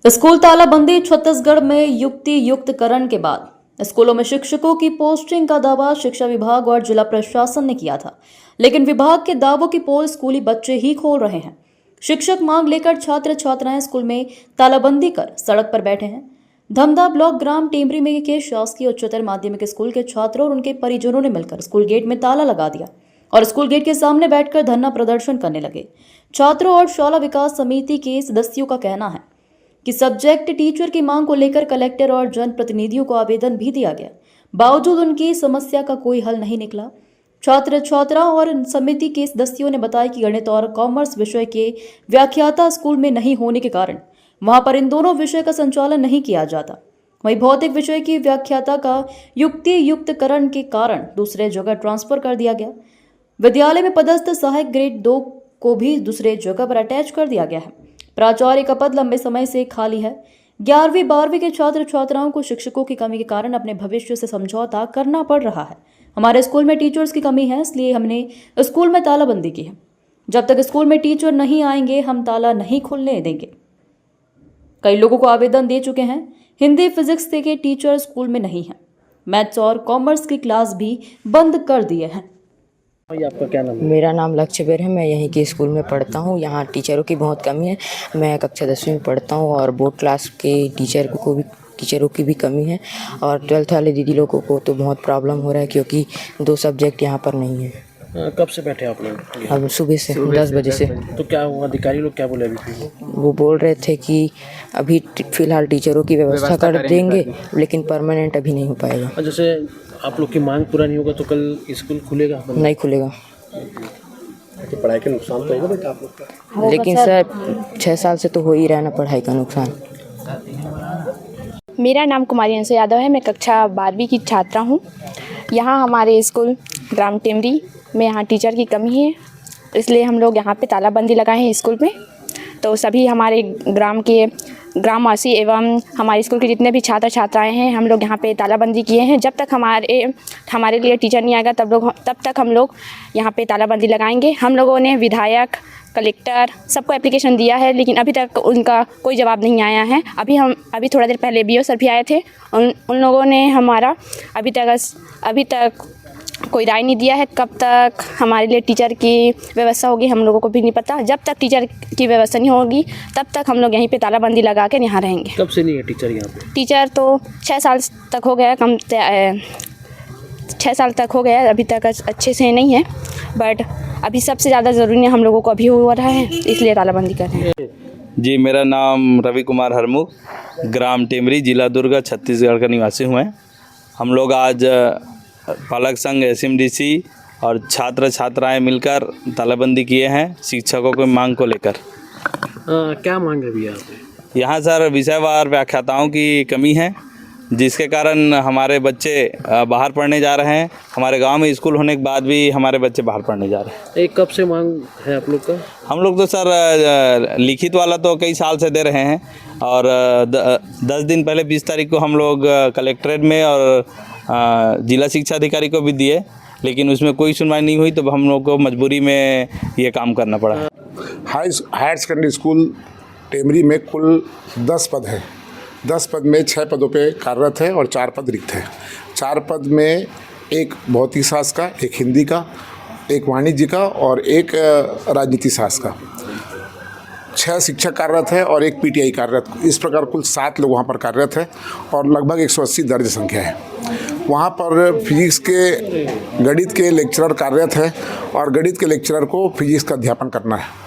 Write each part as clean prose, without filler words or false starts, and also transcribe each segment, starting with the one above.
School तालाबंदी। छत्तीसगढ़ में युक्ति युक्तकरण के बाद स्कूलों में शिक्षकों की पोस्टिंग का दावा शिक्षा विभाग और जिला प्रशासन ने किया था, लेकिन विभाग के दावों की पोल स्कूली बच्चे ही खोल रहे हैं। शिक्षक मांग लेकर छात्र छात्राएं स्कूल में तालाबंदी कर सड़क पर बैठे हैं। धमधा ब्लॉक ग्राम टेमरी में के शासकीय उच्चतर माध्यमिक स्कूल के छात्रों और उनके परिजनों ने मिलकर स्कूल गेट में ताला लगा दिया और स्कूल गेट के सामने बैठकर धरना प्रदर्शन करने लगे। छात्रों और शाला विकास समिति के सदस्यों का कहना है कि सब्जेक्ट टीचर की मांग को लेकर कलेक्टर और जनप्रतिनिधियों को आवेदन भी दिया गया, बावजूद उनकी समस्या का कोई हल नहीं निकला। छात्र छात्राओं और समिति के सदस्यों ने बताया कि गणित और कॉमर्स विषय के व्याख्याता स्कूल में नहीं होने के कारण वहां पर इन दोनों विषय का संचालन नहीं किया जाता। वहीं भौतिक विषय की व्याख्याता का युक्ति युक्तकरण के कारण दूसरे जगह ट्रांसफर कर दिया गया। विद्यालय में पदस्थ सहायक ग्रेड 2 को भी दूसरे जगह पर अटैच कर दिया गया है। प्राचार्य का पद लंबे समय से खाली है। 11वीं 12वीं के छात्र छात्राओं को शिक्षकों की कमी के कारण अपने भविष्य से समझौता करना पड़ रहा है। हमारे स्कूल में टीचर्स की कमी है, इसलिए हमने स्कूल में तालाबंदी की है। जब तक स्कूल में टीचर नहीं आएंगे हम ताला नहीं खुलने देंगे। कई लोगों को आवेदन दे चुके हैं। हिंदी फिजिक्स के टीचर स्कूल में नहीं है। मैथ्स और कॉमर्स की क्लास भी बंद कर दिए हैं। ये आपका क्या नाम है? मेरा नाम लक्ष्यबेर है। मैं यहीं के स्कूल में पढ़ता हूँ। यहाँ टीचरों की बहुत कमी है। मैं कक्षा 10वीं में पढ़ता हूँ और बोर्ड क्लास के टीचरों की भी कमी है और 12th वाले दीदी लोगों को तो बहुत प्रॉब्लम हो रहा है क्योंकि 2 सब्जेक्ट यहाँ पर नहीं है। कब से बैठे आप लोग? अब सुबह से 10 बजे से। तो क्या हुआ, अधिकारी लोग क्या बोले अभी? वो बोल रहे थे कि अभी फ़िलहाल टीचरों की व्यवस्था कर देंगे, लेकिन परमानेंट अभी नहीं हो पाएगा। जैसे आप लोग की मांग पूरा नहीं होगा तो कल स्कूल खुलेगा? नहीं खुलेगा। तो पढ़ाई का नुकसान तो होगा बेटा आप लोग का? लेकिन सर 6 साल से तो हो ही रहा है ना पढ़ाई का नुकसान। मेरा नाम कुमारी अंशु यादव है। मैं कक्षा 12वीं की छात्रा हूँ। यहाँ हमारे स्कूल ग्राम टेमरी में यहाँ टीचर की कमी है, इसलिए हम लोग यहाँ पे तालाबंदी लगाए हैं स्कूल में। तो सभी हमारे ग्रामवासी एवं हमारे स्कूल के जितने भी छात्र छात्राएं हैं, हम लोग यहाँ पे तालाबंदी किए हैं। जब तक हमारे लिए टीचर नहीं आएगा तब तक हम लोग यहाँ पे तालाबंदी लगाएंगे। हम लोगों ने विधायक, कलेक्टर सबको एप्लीकेशन दिया है, लेकिन अभी तक उनका कोई जवाब नहीं आया है। अभी थोड़ा देर पहले BO सर भी आए थे। उन लोगों ने हमारा अभी तक कोई राय नहीं दिया है। कब तक हमारे लिए टीचर की व्यवस्था होगी हम लोगों को भी नहीं पता। जब तक टीचर की व्यवस्था नहीं होगी तब तक हम लोग यहीं पे तालाबंदी लगा के यहाँ रहेंगे। कब से नहीं है टीचर यहाँ पे? टीचर तो 6 साल तक हो गया, 6 साल तक हो गया, अभी तक अच्छे से नहीं है। बट अभी सबसे ज़्यादा ज़रूरी हम लोगों को अभी हो रहा है, इसलिए तालाबंदी कर रहे हैं। जी, मेरा नाम रवि कुमार हरमुख, ग्राम टेमरी, जिला दुर्ग, छत्तीसगढ़ का निवासी हूँ मैं। हम लोग आज पालक संघ, SMDC और छात्र छात्राएं मिलकर तालाबंदी किए हैं शिक्षकों की मांग को लेकर। क्या मांग है अभी यहाँ पे? यहाँ सर विषयवार व्याख्याताओं की कमी है, जिसके कारण हमारे बच्चे बाहर पढ़ने जा रहे हैं। हमारे गांव में स्कूल होने के बाद भी हमारे बच्चे बाहर पढ़ने जा रहे हैं। एक कब से मांग है आप लोग का? हम लोग तो सर लिखित वाला तो कई साल से दे रहे हैं और 10 दिन पहले 20 तारीख को हम लोग कलेक्ट्रेट में और जिला शिक्षा अधिकारी को भी दिए, लेकिन उसमें कोई सुनवाई नहीं हुई, तो हम लोग को मजबूरी में ये काम करना पड़ा। हायर सेकेंडरी स्कूल टेमरी में कुल 10 पद हैं। 10 पद में 6 पदों पे कार्यरत है और 4 पद रिक्त हैं। 4 पद में एक भौतिक शास्त्र का, एक हिंदी का, एक वाणिज्य का और एक राजनीति शास्त्र का। 6 शिक्षक कार्यरत है और एक PTI कार्यरत। इस प्रकार कुल 7 लोग वहाँ पर कार्यरत है और लगभग 180 दर्ज संख्या है। वहाँ पर फिजिक्स के, गणित के लेक्चरर कार्यरत है और गणित के लेक्चरर को फिजिक्स का अध्यापन करना है।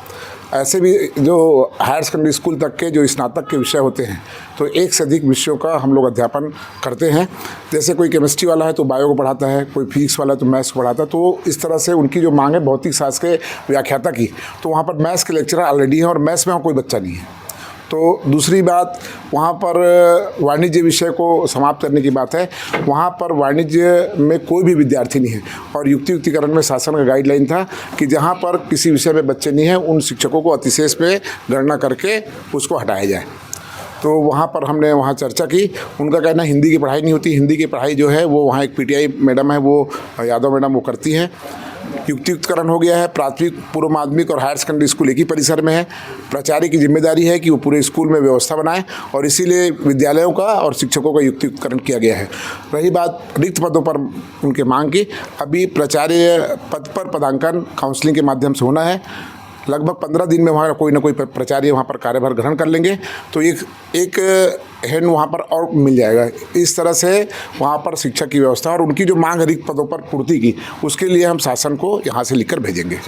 ऐसे भी जो हायर सेकेंडरी स्कूल तक के जो स्नातक के विषय होते हैं, तो 1 से अधिक विषयों का हम लोग अध्यापन करते हैं। जैसे कोई केमिस्ट्री वाला है तो बायो को पढ़ाता है, कोई फिजिक्स वाला है तो मैथ्स को पढ़ाता है। तो इस तरह से उनकी जो मांग है भौतिक शास्त्र के व्याख्याता की, तो वहाँ पर मैथ्स के लेक्चरर ऑलरेडी हैं और मैथ्स में वहाँ कोई बच्चा नहीं है। तो दूसरी बात, वहाँ पर वाणिज्य विषय को समाप्त करने की बात है। वहाँ पर वाणिज्य में कोई भी विद्यार्थी नहीं है और युक्तिकरण में शासन का गाइडलाइन था कि जहाँ पर किसी विषय में बच्चे नहीं हैं उन शिक्षकों को अतिशेष पे गणना करके उसको हटाया जाए। तो वहाँ पर हमने वहाँ चर्चा की। उनका कहना हिंदी की पढ़ाई नहीं होती। हिंदी की पढ़ाई जो है वो वहाँ एक PTI मैडम है, वो यादव मैडम, वो करती हैं। युक्तियुक्तकरण हो गया है। प्राथमिक, पूर्व माध्यमिक और हायर सेकेंडरी स्कूल एक ही परिसर में है। प्राचार्य की जिम्मेदारी है कि वो पूरे स्कूल में व्यवस्था बनाए और इसीलिए विद्यालयों का और शिक्षकों का युक्तियुक्तकरण किया गया है। रही बात रिक्त पदों पर उनके मांग की, अभी प्राचार्य पद पर पदांकन काउंसलिंग के माध्यम से होना है। लगभग 15 दिन में वहाँ कोई ना कोई प्राचार्य वहाँ पर कार्यभार ग्रहण कर लेंगे तो एक हैंड वहाँ पर और मिल जाएगा। इस तरह से वहाँ पर शिक्षा की व्यवस्था और उनकी जो मांग रिक्त पदों पर पूर्ति की, उसके लिए हम शासन को यहाँ से लिखकर भेजेंगे।